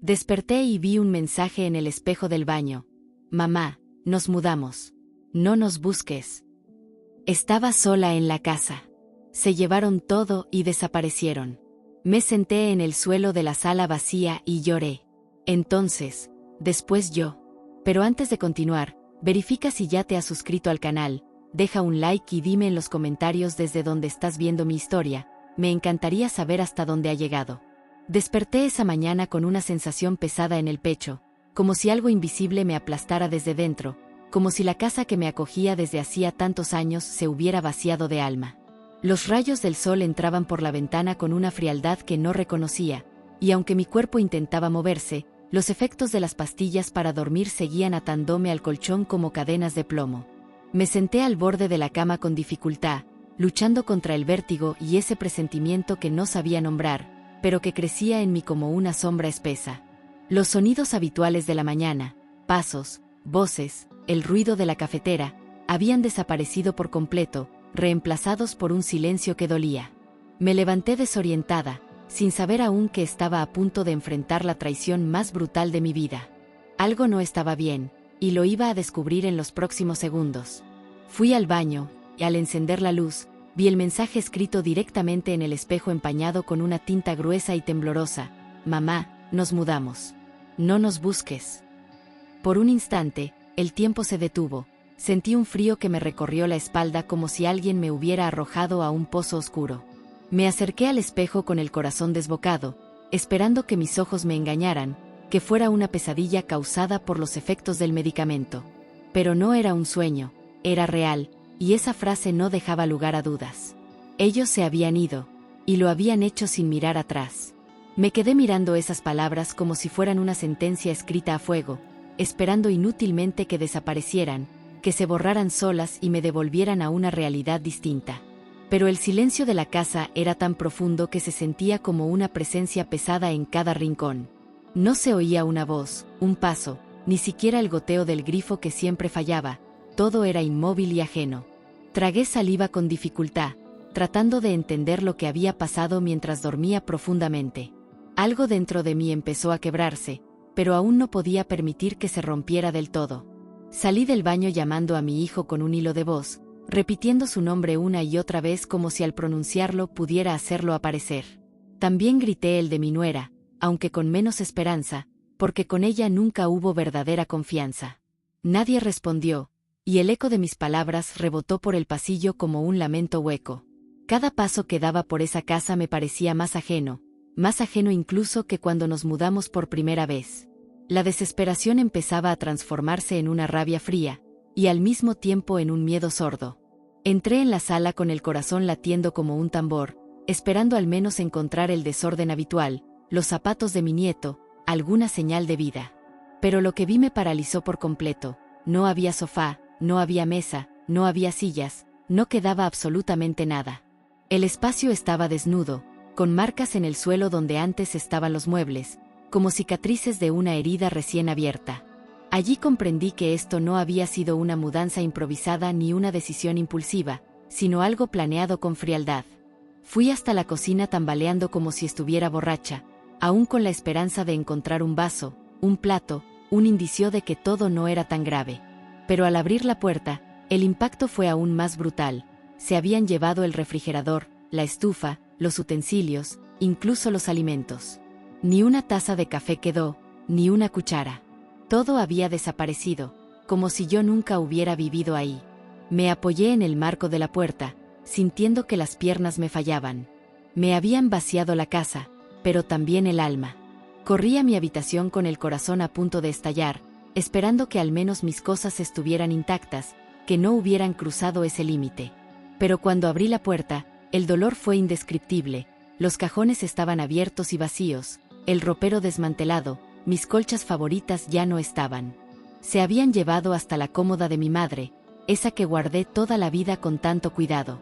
Desperté y vi un mensaje en el espejo del baño. Mamá, nos mudamos. No nos busques. Estaba sola en la casa. Se llevaron todo y desaparecieron. Me senté en el suelo de la sala vacía y lloré. Entonces, después yo. Pero antes de continuar, verifica si ya te has suscrito al canal, deja un like y dime en los comentarios desde dónde estás viendo mi historia, me encantaría saber hasta dónde ha llegado. Desperté esa mañana con una sensación pesada en el pecho, como si algo invisible me aplastara desde dentro, como si la casa que me acogía desde hacía tantos años se hubiera vaciado de alma. Los rayos del sol entraban por la ventana con una frialdad que no reconocía, y aunque mi cuerpo intentaba moverse, los efectos de las pastillas para dormir seguían atándome al colchón como cadenas de plomo. Me senté al borde de la cama con dificultad, luchando contra el vértigo y ese presentimiento que no sabía nombrar, pero que crecía en mí como una sombra espesa. Los sonidos habituales de la mañana, pasos, voces, el ruido de la cafetera, habían desaparecido por completo, reemplazados por un silencio que dolía. Me levanté desorientada, sin saber aún que estaba a punto de enfrentar la traición más brutal de mi vida. Algo no estaba bien, y lo iba a descubrir en los próximos segundos. Fui al baño, y al encender la luz, vi el mensaje escrito directamente en el espejo empañado con una tinta gruesa y temblorosa: Mamá, nos mudamos. No nos busques. Por un instante, el tiempo se detuvo. Sentí un frío que me recorrió la espalda como si alguien me hubiera arrojado a un pozo oscuro. Me acerqué al espejo con el corazón desbocado, esperando que mis ojos me engañaran, que fuera una pesadilla causada por los efectos del medicamento. Pero no era un sueño, era real, y esa frase no dejaba lugar a dudas. Ellos se habían ido, y lo habían hecho sin mirar atrás. Me quedé mirando esas palabras como si fueran una sentencia escrita a fuego, esperando inútilmente que desaparecieran, que se borraran solas y me devolvieran a una realidad distinta. Pero el silencio de la casa era tan profundo que se sentía como una presencia pesada en cada rincón. No se oía una voz, un paso, ni siquiera el goteo del grifo que siempre fallaba, todo era inmóvil y ajeno. Tragué saliva con dificultad, tratando de entender lo que había pasado mientras dormía profundamente. Algo dentro de mí empezó a quebrarse, pero aún no podía permitir que se rompiera del todo. Salí del baño llamando a mi hijo con un hilo de voz, repitiendo su nombre una y otra vez como si al pronunciarlo pudiera hacerlo aparecer. También grité el de mi nuera, aunque con menos esperanza, porque con ella nunca hubo verdadera confianza. Nadie respondió, y el eco de mis palabras rebotó por el pasillo como un lamento hueco. Cada paso que daba por esa casa me parecía más ajeno incluso que cuando nos mudamos por primera vez. La desesperación empezaba a transformarse en una rabia fría, y al mismo tiempo en un miedo sordo. Entré en la sala con el corazón latiendo como un tambor, esperando al menos encontrar el desorden habitual, los zapatos de mi nieto, alguna señal de vida. Pero lo que vi me paralizó por completo. No había sofá, no había mesa, no había sillas, no quedaba absolutamente nada. El espacio estaba desnudo, con marcas en el suelo donde antes estaban los muebles, como cicatrices de una herida recién abierta. Allí comprendí que esto no había sido una mudanza improvisada ni una decisión impulsiva, sino algo planeado con frialdad. Fui hasta la cocina tambaleando como si estuviera borracha, aún con la esperanza de encontrar un vaso, un plato, un indicio de que todo no era tan grave. Pero al abrir la puerta, el impacto fue aún más brutal. Se habían llevado el refrigerador, la estufa, los utensilios, incluso los alimentos. Ni una taza de café quedó, ni una cuchara. Todo había desaparecido, como si yo nunca hubiera vivido ahí. Me apoyé en el marco de la puerta, sintiendo que las piernas me fallaban. Me habían vaciado la casa, pero también el alma. Corrí a mi habitación con el corazón a punto de estallar, esperando que al menos mis cosas estuvieran intactas, que no hubieran cruzado ese límite. Pero cuando abrí la puerta, el dolor fue indescriptible. Los cajones estaban abiertos y vacíos, el ropero desmantelado, mis colchas favoritas ya no estaban. Se habían llevado hasta la cómoda de mi madre, esa que guardé toda la vida con tanto cuidado.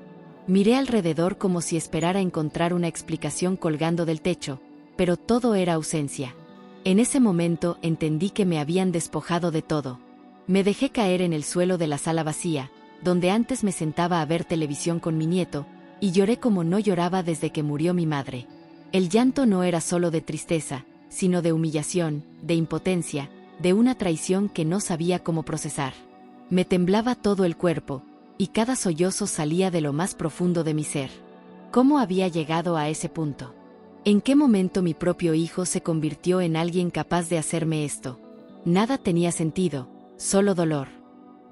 Miré alrededor como si esperara encontrar una explicación colgando del techo, pero todo era ausencia. En ese momento entendí que me habían despojado de todo. Me dejé caer en el suelo de la sala vacía, donde antes me sentaba a ver televisión con mi nieto, y lloré como no lloraba desde que murió mi madre. El llanto no era solo de tristeza, sino de humillación, de impotencia, de una traición que no sabía cómo procesar. Me temblaba todo el cuerpo, y cada sollozo salía de lo más profundo de mi ser. ¿Cómo había llegado a ese punto? ¿En qué momento mi propio hijo se convirtió en alguien capaz de hacerme esto? Nada tenía sentido, solo dolor.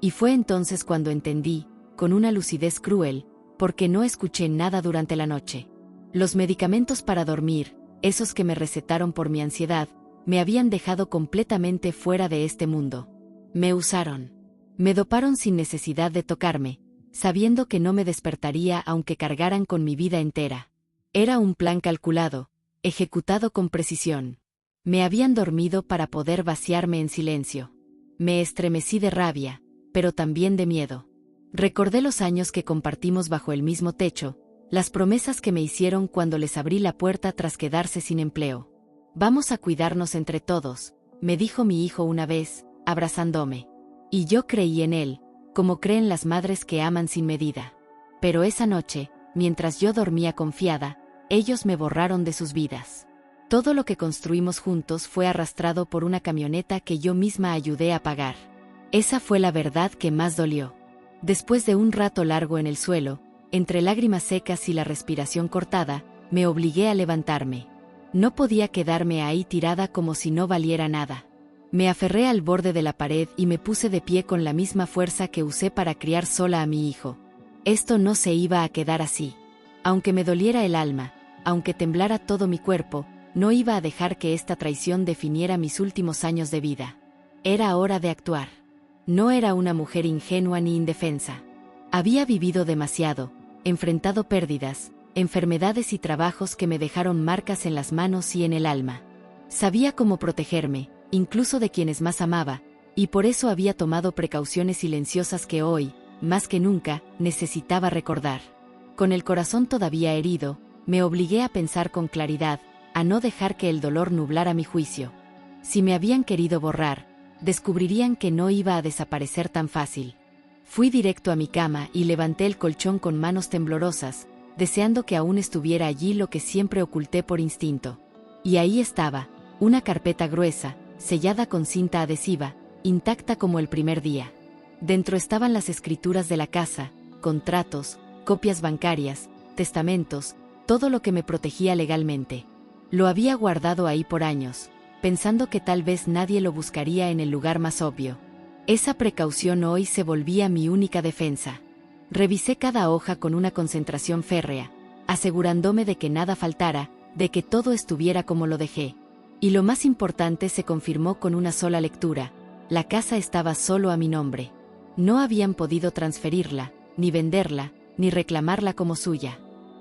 Y fue entonces cuando entendí, con una lucidez cruel, porque no escuché nada durante la noche. Los medicamentos para dormir, esos que me recetaron por mi ansiedad, me habían dejado completamente fuera de este mundo. Me usaron. Me doparon sin necesidad de tocarme, sabiendo que no me despertaría aunque cargaran con mi vida entera. Era un plan calculado, ejecutado con precisión. Me habían dormido para poder vaciarme en silencio. Me estremecí de rabia, pero también de miedo. Recordé los años que compartimos bajo el mismo techo, las promesas que me hicieron cuando les abrí la puerta tras quedarse sin empleo. «Vamos a cuidarnos entre todos», me dijo mi hijo una vez, abrazándome. Y yo creí en él, como creen las madres que aman sin medida. Pero esa noche, mientras yo dormía confiada, ellos me borraron de sus vidas. Todo lo que construimos juntos fue arrastrado por una camioneta que yo misma ayudé a pagar. Esa fue la verdad que más dolió. Después de un rato largo en el suelo, entre lágrimas secas y la respiración cortada, me obligué a levantarme. No podía quedarme ahí tirada como si no valiera nada. Me aferré al borde de la pared y me puse de pie con la misma fuerza que usé para criar sola a mi hijo. Esto no se iba a quedar así. Aunque me doliera el alma, aunque temblara todo mi cuerpo, no iba a dejar que esta traición definiera mis últimos años de vida. Era hora de actuar. No era una mujer ingenua ni indefensa. Había vivido demasiado, enfrentado pérdidas, enfermedades y trabajos que me dejaron marcas en las manos y en el alma. Sabía cómo protegerme, incluso de quienes más amaba, y por eso había tomado precauciones silenciosas que hoy, más que nunca, necesitaba recordar. Con el corazón todavía herido, me obligué a pensar con claridad, a no dejar que el dolor nublara mi juicio. Si me habían querido borrar, descubrirían que no iba a desaparecer tan fácil. Fui directo a mi cama y levanté el colchón con manos temblorosas, deseando que aún estuviera allí lo que siempre oculté por instinto. Y ahí estaba, una carpeta gruesa, sellada con cinta adhesiva, intacta como el primer día. Dentro estaban las escrituras de la casa, contratos, copias bancarias, testamentos, todo lo que me protegía legalmente. Lo había guardado ahí por años, pensando que tal vez nadie lo buscaría en el lugar más obvio. Esa precaución hoy se volvía mi única defensa. Revisé cada hoja con una concentración férrea, asegurándome de que nada faltara, de que todo estuviera como lo dejé. Y lo más importante se confirmó con una sola lectura: la casa estaba solo a mi nombre. No habían podido transferirla, ni venderla, ni reclamarla como suya.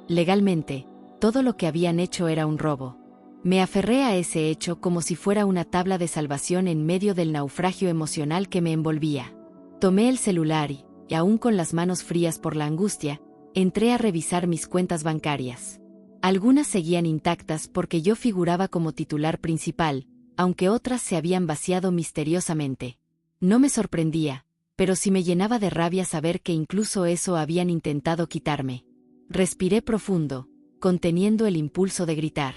Legalmente, todo lo que habían hecho era un robo. Me aferré a ese hecho como si fuera una tabla de salvación en medio del naufragio emocional que me envolvía. Tomé el celular y, aún con las manos frías por la angustia, entré a revisar mis cuentas bancarias. Algunas seguían intactas porque yo figuraba como titular principal, aunque otras se habían vaciado misteriosamente. No me sorprendía, pero sí me llenaba de rabia saber que incluso eso habían intentado quitarme. Respiré profundo, conteniendo el impulso de gritar.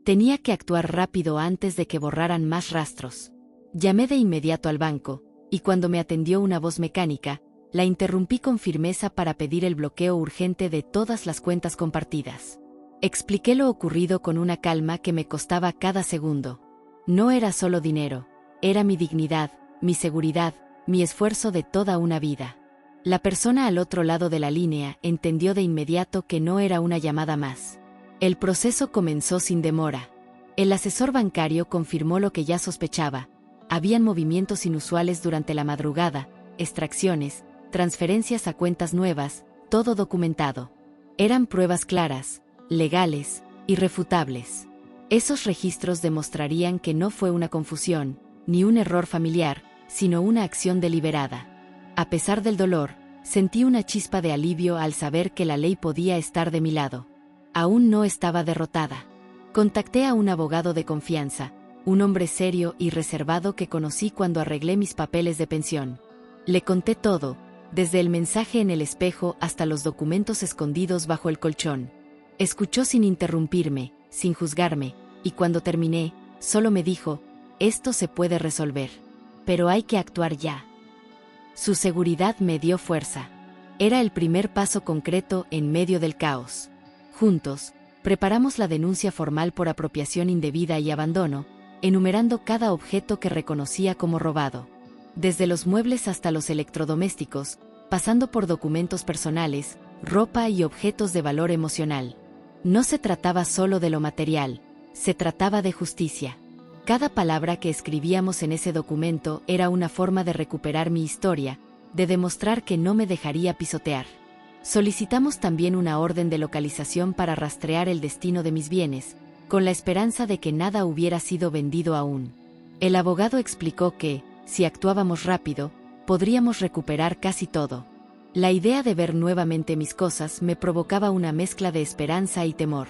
Tenía que actuar rápido antes de que borraran más rastros. Llamé de inmediato al banco, y cuando me atendió una voz mecánica, la interrumpí con firmeza para pedir el bloqueo urgente de todas las cuentas compartidas. Expliqué lo ocurrido con una calma que me costaba cada segundo. No era solo dinero, era mi dignidad, mi seguridad, mi esfuerzo de toda una vida. La persona al otro lado de la línea entendió de inmediato que no era una llamada más. El proceso comenzó sin demora. El asesor bancario confirmó lo que ya sospechaba. Habían movimientos inusuales durante la madrugada, extracciones, transferencias a cuentas nuevas, todo documentado. Eran pruebas claras, legales, irrefutables. Esos registros demostrarían que no fue una confusión, ni un error familiar, sino una acción deliberada. A pesar del dolor, sentí una chispa de alivio al saber que la ley podía estar de mi lado. Aún no estaba derrotada. Contacté a un abogado de confianza, un hombre serio y reservado que conocí cuando arreglé mis papeles de pensión. Le conté todo, desde el mensaje en el espejo hasta los documentos escondidos bajo el colchón. Escuchó sin interrumpirme, sin juzgarme, y cuando terminé, Solo me dijo: esto se puede resolver. Pero hay que actuar ya. Su seguridad me dio fuerza. Era el primer paso concreto en medio del caos. Juntos, preparamos la denuncia formal por apropiación indebida y abandono, enumerando cada objeto que reconocía como robado. Desde los muebles hasta los electrodomésticos, pasando por documentos personales, ropa y objetos de valor emocional. No se trataba solo de lo material, se trataba de justicia. Cada palabra que escribíamos en ese documento era una forma de recuperar mi historia, de demostrar que no me dejaría pisotear. Solicitamos también una orden de localización para rastrear el destino de mis bienes, con la esperanza de que nada hubiera sido vendido aún. El abogado explicó que, si actuábamos rápido, podríamos recuperar casi todo. La idea de ver nuevamente mis cosas me provocaba una mezcla de esperanza y temor.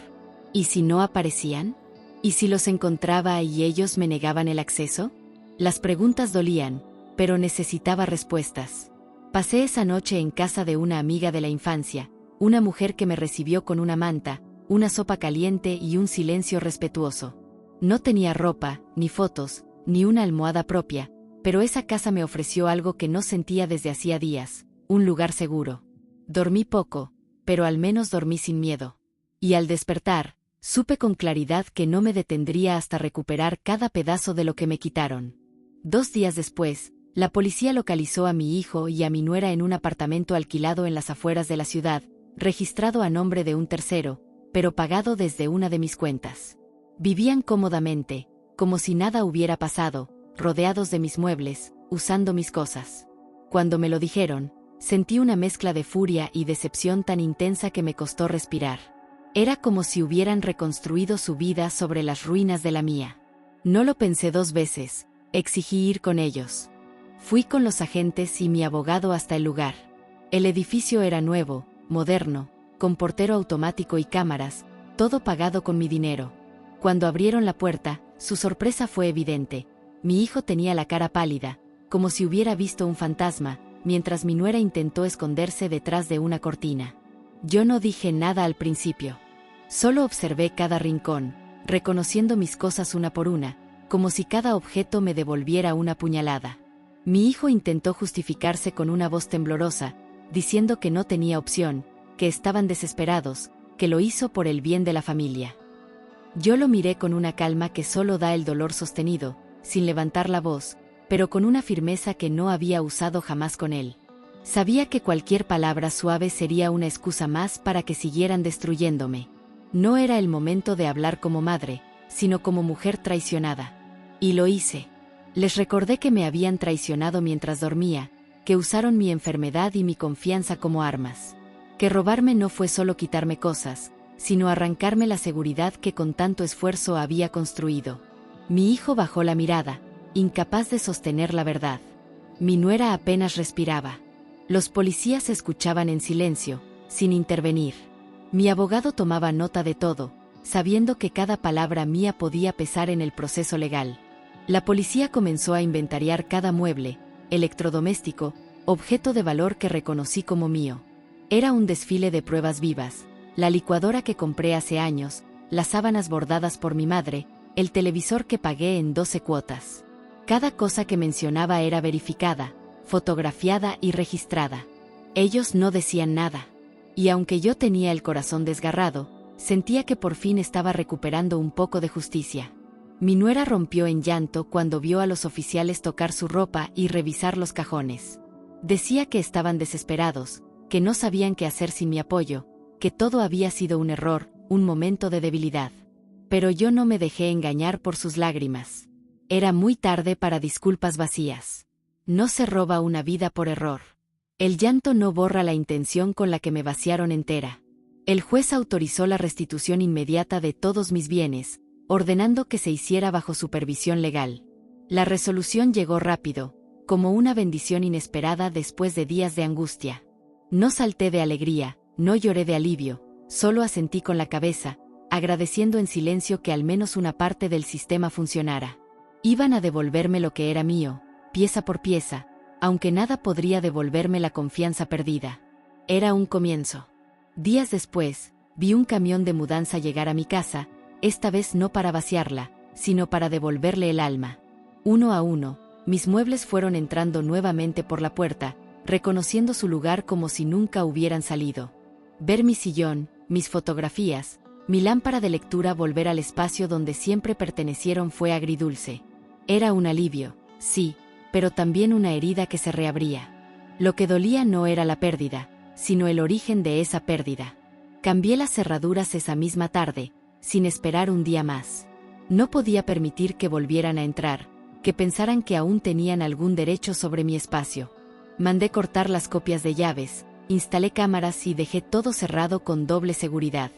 ¿Y si no aparecían? ¿Y si los encontraba y ellos me negaban el acceso? Las preguntas dolían, pero necesitaba respuestas. Pasé esa noche en casa de una amiga de la infancia, una mujer que me recibió con una manta, una sopa caliente y un silencio respetuoso. No tenía ropa, ni fotos, ni una almohada propia, pero esa casa me ofreció algo que no sentía desde hacía días: un lugar seguro. Dormí poco, pero al menos dormí sin miedo. Y al despertar, supe con claridad que no me detendría hasta recuperar cada pedazo de lo que me quitaron. 2 días después, la policía localizó a mi hijo y a mi nuera en un apartamento alquilado en las afueras de la ciudad, registrado a nombre de un tercero, pero pagado desde una de mis cuentas. Vivían cómodamente, como si nada hubiera pasado, rodeados de mis muebles, usando mis cosas. Cuando me lo dijeron, sentí una mezcla de furia y decepción tan intensa que me costó respirar. Era como si hubieran reconstruido su vida sobre las ruinas de la mía. No lo pensé 2 veces, exigí ir con ellos. Fui con los agentes y mi abogado hasta el lugar. El edificio era nuevo, moderno, con portero automático y cámaras, todo pagado con mi dinero. Cuando abrieron la puerta, su sorpresa fue evidente. Mi hijo tenía la cara pálida, como si hubiera visto un fantasma, mientras mi nuera intentó esconderse detrás de una cortina. Yo no dije nada al principio. Solo observé cada rincón, reconociendo mis cosas una por una, como si cada objeto me devolviera una puñalada. Mi hijo intentó justificarse con una voz temblorosa, diciendo que no tenía opción, que estaban desesperados, que lo hizo por el bien de la familia. Yo lo miré con una calma que solo da el dolor sostenido, sin levantar la voz, pero con una firmeza que no había usado jamás con él. Sabía que cualquier palabra suave sería una excusa más para que siguieran destruyéndome. No era el momento de hablar como madre, sino como mujer traicionada. Y lo hice. Les recordé que me habían traicionado mientras dormía, que usaron mi enfermedad y mi confianza como armas. Que robarme no fue solo quitarme cosas, sino arrancarme la seguridad que con tanto esfuerzo había construido. Mi hijo bajó la mirada, incapaz de sostener la verdad. Mi nuera apenas respiraba. Los policías escuchaban en silencio, sin intervenir. Mi abogado tomaba nota de todo, sabiendo que cada palabra mía podía pesar en el proceso legal. La policía comenzó a inventariar cada mueble, electrodoméstico, objeto de valor que reconocí como mío. Era un desfile de pruebas vivas: la licuadora que compré hace años, las sábanas bordadas por mi madre, el televisor que pagué en 12 cuotas. Cada cosa que mencionaba era verificada, fotografiada y registrada. Ellos no decían nada. Y aunque yo tenía el corazón desgarrado, sentía que por fin estaba recuperando un poco de justicia. Mi nuera rompió en llanto cuando vio a los oficiales tocar su ropa y revisar los cajones. Decía que estaban desesperados, que no sabían qué hacer sin mi apoyo, que todo había sido un error, un momento de debilidad. Pero yo no me dejé engañar por sus lágrimas. Era muy tarde para disculpas vacías. No se roba una vida por error. El llanto no borra la intención con la que me vaciaron entera. El juez autorizó la restitución inmediata de todos mis bienes, ordenando que se hiciera bajo supervisión legal. La resolución llegó rápido, como una bendición inesperada después de días de angustia. No salté de alegría, no lloré de alivio, solo asentí con la cabeza, agradeciendo en silencio que al menos una parte del sistema funcionara. Iban a devolverme lo que era mío, pieza por pieza, aunque nada podría devolverme la confianza perdida. Era un comienzo. Días después, vi un camión de mudanza llegar a mi casa, esta vez no para vaciarla, sino para devolverle el alma. Uno a uno, mis muebles fueron entrando nuevamente por la puerta, reconociendo su lugar como si nunca hubieran salido. Ver mi sillón, mis fotografías, mi lámpara de lectura volver al espacio donde siempre pertenecieron fue agridulce. Era un alivio, sí, pero también una herida que se reabría. Lo que dolía no era la pérdida, sino el origen de esa pérdida. Cambié las cerraduras esa misma tarde, sin esperar un día más. No podía permitir que volvieran a entrar, que pensaran que aún tenían algún derecho sobre mi espacio. Mandé cortar las copias de llaves, instalé cámaras y dejé todo cerrado con doble seguridad.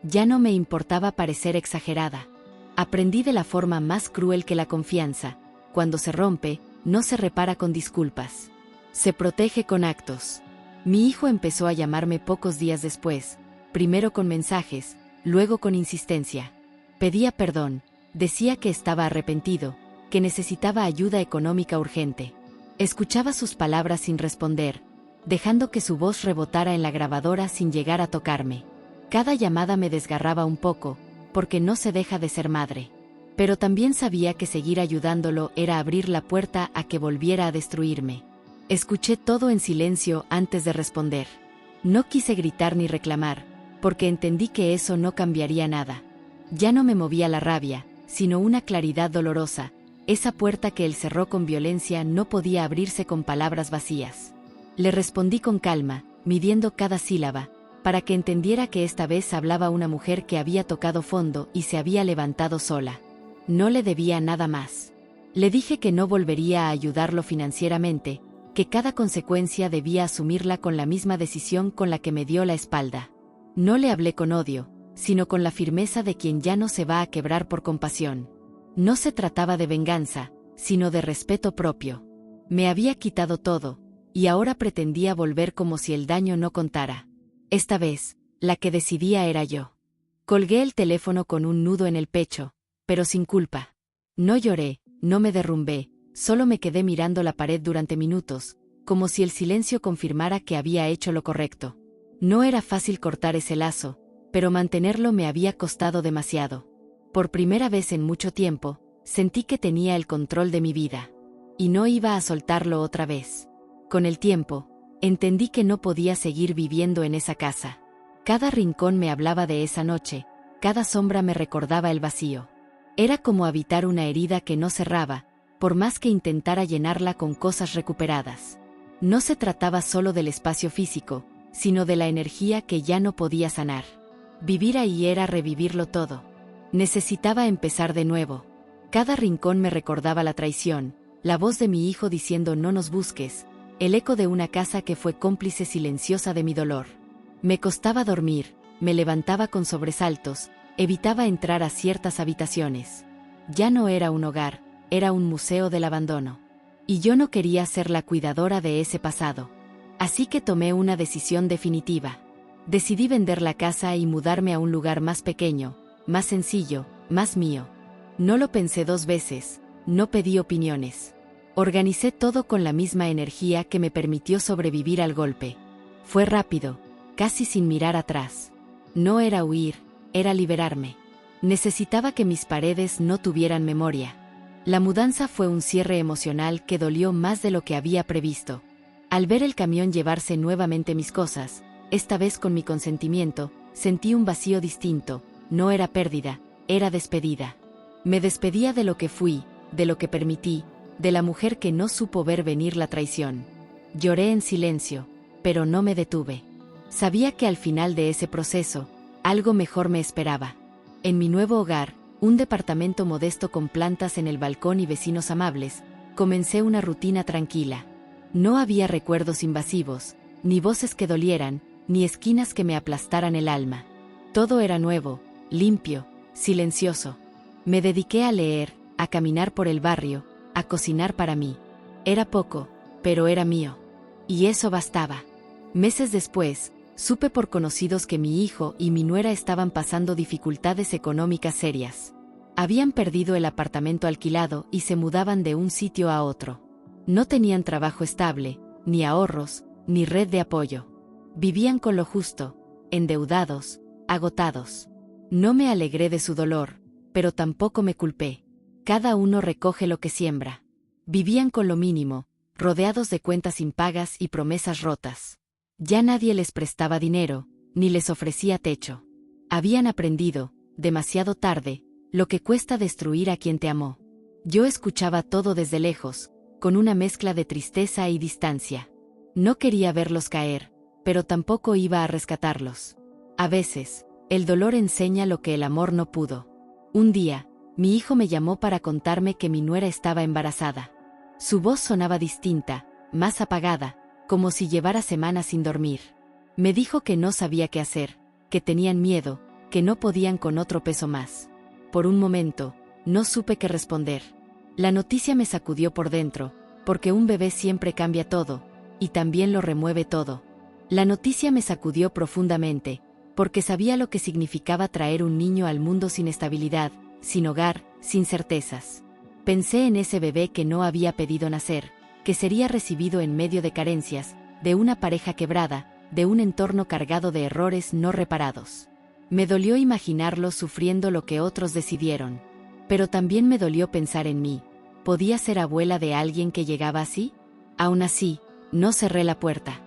Ya no me importaba parecer exagerada. Aprendí de la forma más cruel que la confianza: cuando se rompe, no se repara con disculpas. Se protege con actos. Mi hijo empezó a llamarme pocos días después, primero con mensajes, luego con insistencia. Pedía perdón, decía que estaba arrepentido, que necesitaba ayuda económica urgente. Escuchaba sus palabras sin responder, dejando que su voz rebotara en la grabadora sin llegar a tocarme. Cada llamada me desgarraba un poco, porque no se deja de ser madre. Pero también sabía que seguir ayudándolo era abrir la puerta a que volviera a destruirme. Escuché todo en silencio antes de responder. No quise gritar ni reclamar, porque entendí que eso no cambiaría nada. Ya no me movía la rabia, sino una claridad dolorosa. Esa puerta que él cerró con violencia no podía abrirse con palabras vacías. Le respondí con calma, midiendo cada sílaba, para que entendiera que esta vez hablaba una mujer que había tocado fondo y se había levantado sola. No le debía nada más. Le dije que no volvería a ayudarlo financieramente, que cada consecuencia debía asumirla con la misma decisión con la que me dio la espalda. No le hablé con odio, sino con la firmeza de quien ya no se va a quebrar por compasión. No se trataba de venganza, sino de respeto propio. Me había quitado todo, y ahora pretendía volver como si el daño no contara. Esta vez, la que decidía era yo. Colgué el teléfono con un nudo en el pecho, pero sin culpa. No lloré, no me derrumbé, solo me quedé mirando la pared durante minutos, como si el silencio confirmara que había hecho lo correcto. No era fácil cortar ese lazo, pero mantenerlo me había costado demasiado. Por primera vez en mucho tiempo, sentí que tenía el control de mi vida. Y no iba a soltarlo otra vez. Con el tiempo, entendí que no podía seguir viviendo en esa casa. Cada rincón me hablaba de esa noche, cada sombra me recordaba el vacío. Era como habitar una herida que no cerraba, por más que intentara llenarla con cosas recuperadas. No se trataba solo del espacio físico, sino de la energía que ya no podía sanar. Vivir ahí era revivirlo todo. Necesitaba empezar de nuevo. Cada rincón me recordaba la traición, la voz de mi hijo diciendo no nos busques, el eco de una casa que fue cómplice silenciosa de mi dolor. Me costaba dormir, me levantaba con sobresaltos, evitaba entrar a ciertas habitaciones. Ya no era un hogar, era un museo del abandono. Y yo no quería ser la cuidadora de ese pasado. Así que tomé una decisión definitiva. Decidí vender la casa y mudarme a un lugar más pequeño, más sencillo, más mío. No lo pensé dos veces, no pedí opiniones. Organicé todo con la misma energía que me permitió sobrevivir al golpe. Fue rápido, casi sin mirar atrás. No era huir, era liberarme. Necesitaba que mis paredes no tuvieran memoria. La mudanza fue un cierre emocional que dolió más de lo que había previsto. Al ver el camión llevarse nuevamente mis cosas, esta vez con mi consentimiento, sentí un vacío distinto. No era pérdida, era despedida. Me despedía de lo que fui, de lo que permití, de la mujer que no supo ver venir la traición. Lloré en silencio, pero no me detuve. Sabía que al final de ese proceso, algo mejor me esperaba. En mi nuevo hogar, un departamento modesto con plantas en el balcón y vecinos amables, comencé una rutina tranquila. No había recuerdos invasivos, ni voces que dolieran, ni esquinas que me aplastaran el alma. Todo era nuevo, limpio, silencioso. Me dediqué a leer, a caminar por el barrio, a cocinar para mí. Era poco, pero era mío. Y eso bastaba. Meses después, supe por conocidos que mi hijo y mi nuera estaban pasando dificultades económicas serias. Habían perdido el apartamento alquilado y se mudaban de un sitio a otro. No tenían trabajo estable, ni ahorros, ni red de apoyo. Vivían con lo justo, endeudados, agotados. No me alegré de su dolor, pero tampoco me culpé. Cada uno recoge lo que siembra. Vivían con lo mínimo, rodeados de cuentas impagas y promesas rotas. Ya nadie les prestaba dinero, ni les ofrecía techo. Habían aprendido, demasiado tarde, lo que cuesta destruir a quien te amó. Yo escuchaba todo desde lejos, con una mezcla de tristeza y distancia. No quería verlos caer, pero tampoco iba a rescatarlos. A veces, el dolor enseña lo que el amor no pudo. Un día, mi hijo me llamó para contarme que mi nuera estaba embarazada. Su voz sonaba distinta, más apagada, como si llevara semanas sin dormir. Me dijo que no sabía qué hacer, que tenían miedo, que no podían con otro peso más. Por un momento, no supe qué responder. La noticia me sacudió por dentro, porque un bebé siempre cambia todo, y también lo remueve todo. La noticia me sacudió profundamente, porque sabía lo que significaba traer un niño al mundo sin estabilidad, sin hogar, sin certezas. Pensé en ese bebé que no había pedido nacer, que sería recibido en medio de carencias, de una pareja quebrada, de un entorno cargado de errores no reparados. Me dolió imaginarlo sufriendo lo que otros decidieron. Pero también me dolió pensar en mí. ¿Podía ser abuela de alguien que llegaba así? Aún así, no cerré la puerta.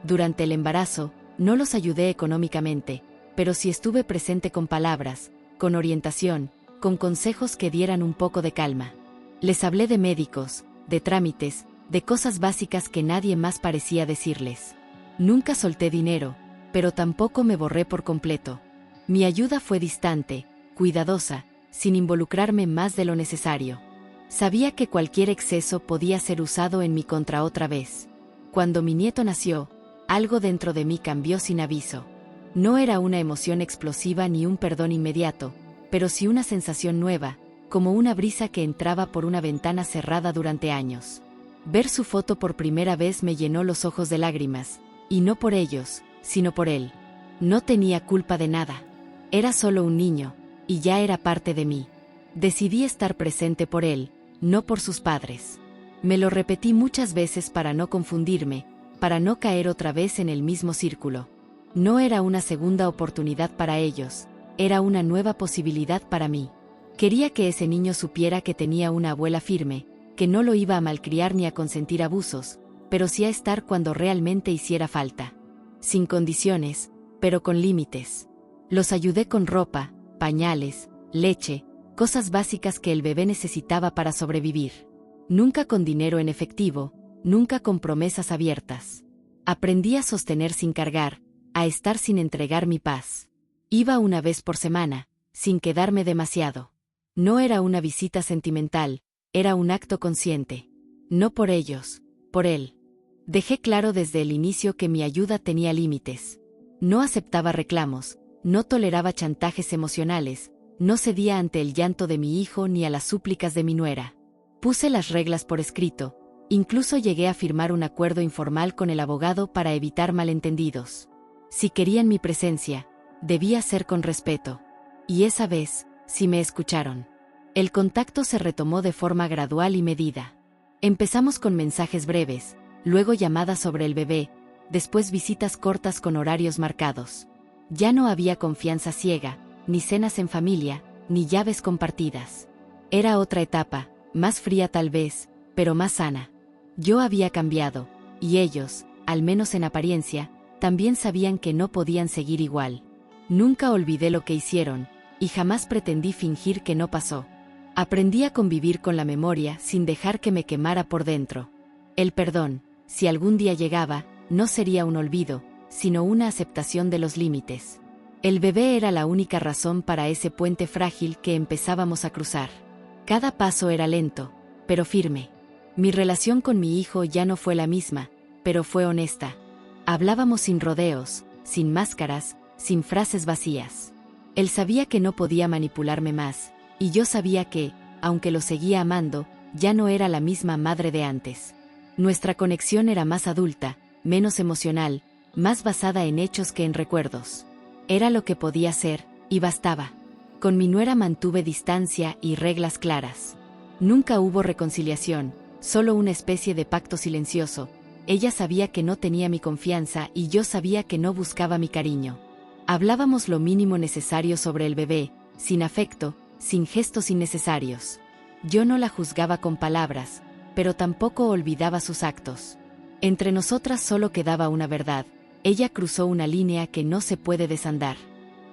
Durante el embarazo, no los ayudé económicamente, pero sí estuve presente con palabras, con orientación, con consejos que dieran un poco de calma. Les hablé de médicos, de trámites, de cosas básicas que nadie más parecía decirles. Nunca solté dinero, pero tampoco me borré por completo. Mi ayuda fue distante, cuidadosa, sin involucrarme más de lo necesario. Sabía que cualquier exceso podía ser usado en mi contra otra vez. Cuando mi nieto nació, algo dentro de mí cambió sin aviso. No era una emoción explosiva ni un perdón inmediato, pero sí una sensación nueva, como una brisa que entraba por una ventana cerrada durante años. Ver su foto por primera vez me llenó los ojos de lágrimas, y no por ellos, sino por él. No tenía culpa de nada. Era solo un niño, y ya era parte de mí. Decidí estar presente por él, no por sus padres. Me lo repetí muchas veces para no confundirme, para no caer otra vez en el mismo círculo. No era una segunda oportunidad para ellos, era una nueva posibilidad para mí. Quería que ese niño supiera que tenía una abuela firme, que no lo iba a malcriar ni a consentir abusos, pero sí a estar cuando realmente hiciera falta. Sin condiciones, pero con límites. Los ayudé con ropa, pañales, leche, cosas básicas que el bebé necesitaba para sobrevivir. Nunca con dinero en efectivo, nunca con promesas abiertas. Aprendí a sostener sin cargar, a estar sin entregar mi paz. Iba una vez por semana, sin quedarme demasiado. No era una visita sentimental, era un acto consciente. No por ellos, por él. Dejé claro desde el inicio que mi ayuda tenía límites. No aceptaba reclamos, no toleraba chantajes emocionales, no cedía ante el llanto de mi hijo ni a las súplicas de mi nuera. Puse las reglas por escrito, incluso llegué a firmar un acuerdo informal con el abogado para evitar malentendidos. Si querían mi presencia, debía ser con respeto. Y esa vez, sí me escucharon. El contacto se retomó de forma gradual y medida. Empezamos con mensajes breves, luego llamadas sobre el bebé, después visitas cortas con horarios marcados. Ya no había confianza ciega, ni cenas en familia, ni llaves compartidas. Era otra etapa, más fría tal vez, pero más sana. Yo había cambiado, y ellos, al menos en apariencia, también sabían que no podían seguir igual. Nunca olvidé lo que hicieron, y jamás pretendí fingir que no pasó. Aprendí a convivir con la memoria sin dejar que me quemara por dentro. El perdón, si algún día llegaba, no sería un olvido, sino una aceptación de los límites. El bebé era la única razón para ese puente frágil que empezábamos a cruzar. Cada paso era lento, pero firme. Mi relación con mi hijo ya no fue la misma, pero fue honesta. Hablábamos sin rodeos, sin máscaras, sin frases vacías. Él sabía que no podía manipularme más, y yo sabía que, aunque lo seguía amando, ya no era la misma madre de antes. Nuestra conexión era más adulta, menos emocional, más basada en hechos que en recuerdos. Era lo que podía ser, y bastaba. Con mi nuera mantuve distancia y reglas claras. Nunca hubo reconciliación, solo una especie de pacto silencioso. Ella sabía que no tenía mi confianza y yo sabía que no buscaba mi cariño. Hablábamos lo mínimo necesario sobre el bebé, sin afecto, sin gestos innecesarios. Yo no la juzgaba con palabras, pero tampoco olvidaba sus actos. Entre nosotras solo quedaba una verdad: ella cruzó una línea que no se puede desandar.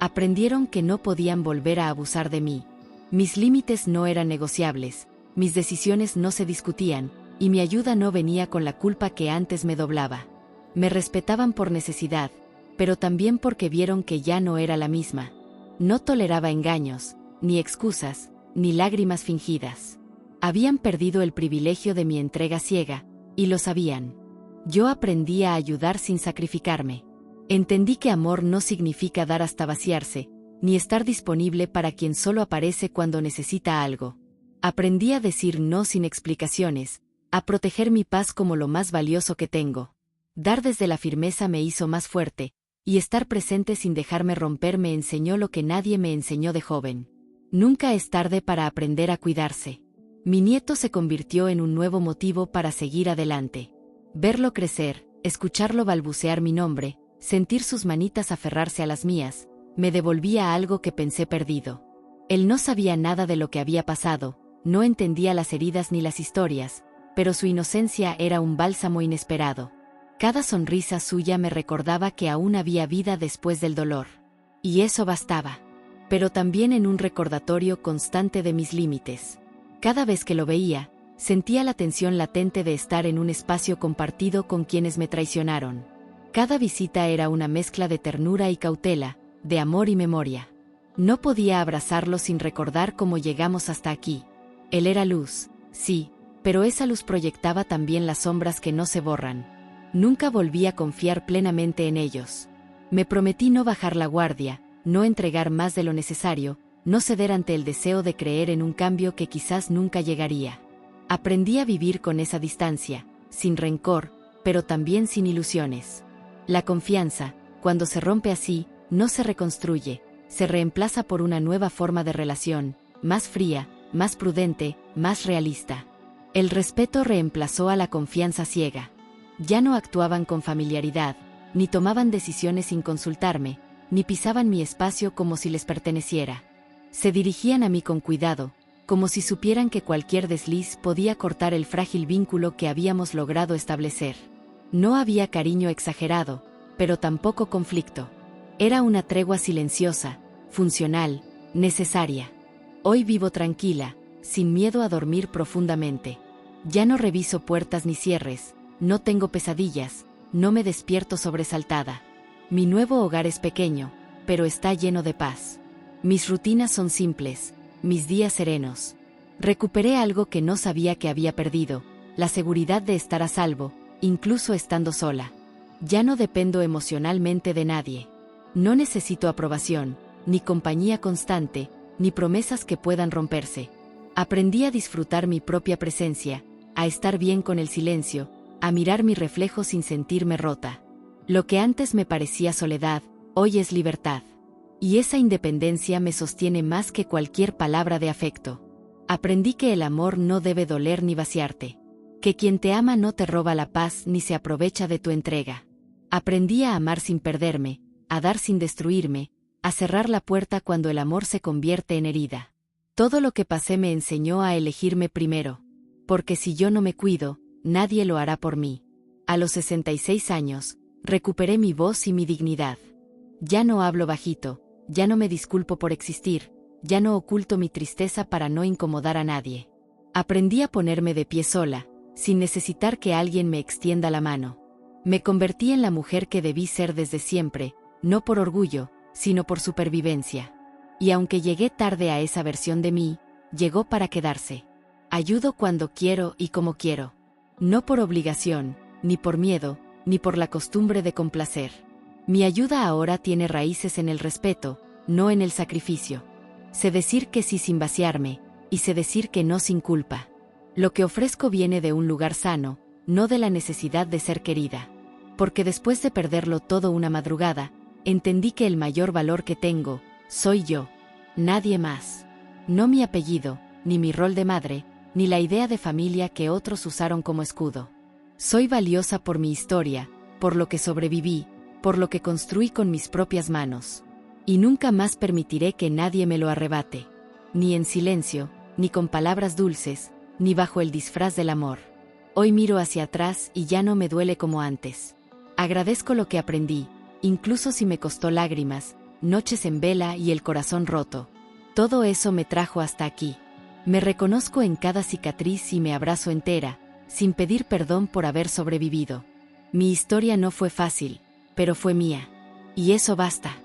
Aprendieron que no podían volver a abusar de mí. Mis límites no eran negociables, mis decisiones no se discutían, y mi ayuda no venía con la culpa que antes me doblaba. Me respetaban por necesidad, pero también porque vieron que ya no era la misma. No toleraba engaños, ni excusas, ni lágrimas fingidas. Habían perdido el privilegio de mi entrega ciega, y lo sabían. Yo aprendí a ayudar sin sacrificarme. Entendí que amor no significa dar hasta vaciarse, ni estar disponible para quien solo aparece cuando necesita algo. Aprendí a decir no sin explicaciones, a proteger mi paz como lo más valioso que tengo. Dar desde la firmeza me hizo más fuerte, y estar presente sin dejarme romper me enseñó lo que nadie me enseñó de joven. Nunca es tarde para aprender a cuidarse. Mi nieto se convirtió en un nuevo motivo para seguir adelante. Verlo crecer, escucharlo balbucear mi nombre, sentir sus manitas aferrarse a las mías, me devolvía algo que pensé perdido. Él no sabía nada de lo que había pasado, no entendía las heridas ni las historias, pero su inocencia era un bálsamo inesperado. Cada sonrisa suya me recordaba que aún había vida después del dolor. Y eso bastaba. Pero también en un recordatorio constante de mis límites. Cada vez que lo veía, sentía la tensión latente de estar en un espacio compartido con quienes me traicionaron. Cada visita era una mezcla de ternura y cautela, de amor y memoria. No podía abrazarlo sin recordar cómo llegamos hasta aquí. Él era luz, sí, pero esa luz proyectaba también las sombras que no se borran. Nunca volví a confiar plenamente en ellos. Me prometí no bajar la guardia, no entregar más de lo necesario, no ceder ante el deseo de creer en un cambio que quizás nunca llegaría. Aprendí a vivir con esa distancia, sin rencor, pero también sin ilusiones. La confianza, cuando se rompe así, no se reconstruye, se reemplaza por una nueva forma de relación, más fría, más prudente, más realista. El respeto reemplazó a la confianza ciega. Ya no actuaban con familiaridad, ni tomaban decisiones sin consultarme, ni pisaban mi espacio como si les perteneciera. Se dirigían a mí con cuidado, como si supieran que cualquier desliz podía cortar el frágil vínculo que habíamos logrado establecer. No había cariño exagerado, pero tampoco conflicto. Era una tregua silenciosa, funcional, necesaria. Hoy vivo tranquila, sin miedo a dormir profundamente. Ya no reviso puertas ni cierres, no tengo pesadillas, no me despierto sobresaltada. Mi nuevo hogar es pequeño, pero está lleno de paz. Mis rutinas son simples, mis días serenos. Recuperé algo que no sabía que había perdido, la seguridad de estar a salvo, incluso estando sola. Ya no dependo emocionalmente de nadie. No necesito aprobación, ni compañía constante, ni promesas que puedan romperse. Aprendí a disfrutar mi propia presencia, a estar bien con el silencio, a mirar mi reflejo sin sentirme rota. Lo que antes me parecía soledad, hoy es libertad. Y esa independencia me sostiene más que cualquier palabra de afecto. Aprendí que el amor no debe doler ni vaciarte. Que quien te ama no te roba la paz ni se aprovecha de tu entrega. Aprendí a amar sin perderme, a dar sin destruirme, a cerrar la puerta cuando el amor se convierte en herida. Todo lo que pasé me enseñó a elegirme primero. Porque si yo no me cuido, nadie lo hará por mí. A los 66 años, recuperé mi voz y mi dignidad. Ya no hablo bajito, ya no me disculpo por existir, ya no oculto mi tristeza para no incomodar a nadie. Aprendí a ponerme de pie sola, sin necesitar que alguien me extienda la mano. Me convertí en la mujer que debí ser desde siempre, no por orgullo, sino por supervivencia. Y aunque llegué tarde a esa versión de mí, llegó para quedarse. Ayudo cuando quiero y como quiero. No por obligación, ni por miedo, ni por la costumbre de complacer. Mi ayuda ahora tiene raíces en el respeto, no en el sacrificio. Sé decir que sí sin vaciarme, y sé decir que no sin culpa. Lo que ofrezco viene de un lugar sano, no de la necesidad de ser querida. Porque después de perderlo todo una madrugada, entendí que el mayor valor que tengo, soy yo. Nadie más. No mi apellido, ni mi rol de madre, ni la idea de familia que otros usaron como escudo. Soy valiosa por mi historia, por lo que sobreviví, por lo que construí con mis propias manos. Y nunca más permitiré que nadie me lo arrebate. Ni en silencio, ni con palabras dulces, ni bajo el disfraz del amor. Hoy miro hacia atrás y ya no me duele como antes. Agradezco lo que aprendí, incluso si me costó lágrimas, noches en vela y el corazón roto. Todo eso me trajo hasta aquí. Me reconozco en cada cicatriz y me abrazo entera, sin pedir perdón por haber sobrevivido. Mi historia no fue fácil, pero fue mía. Y eso basta.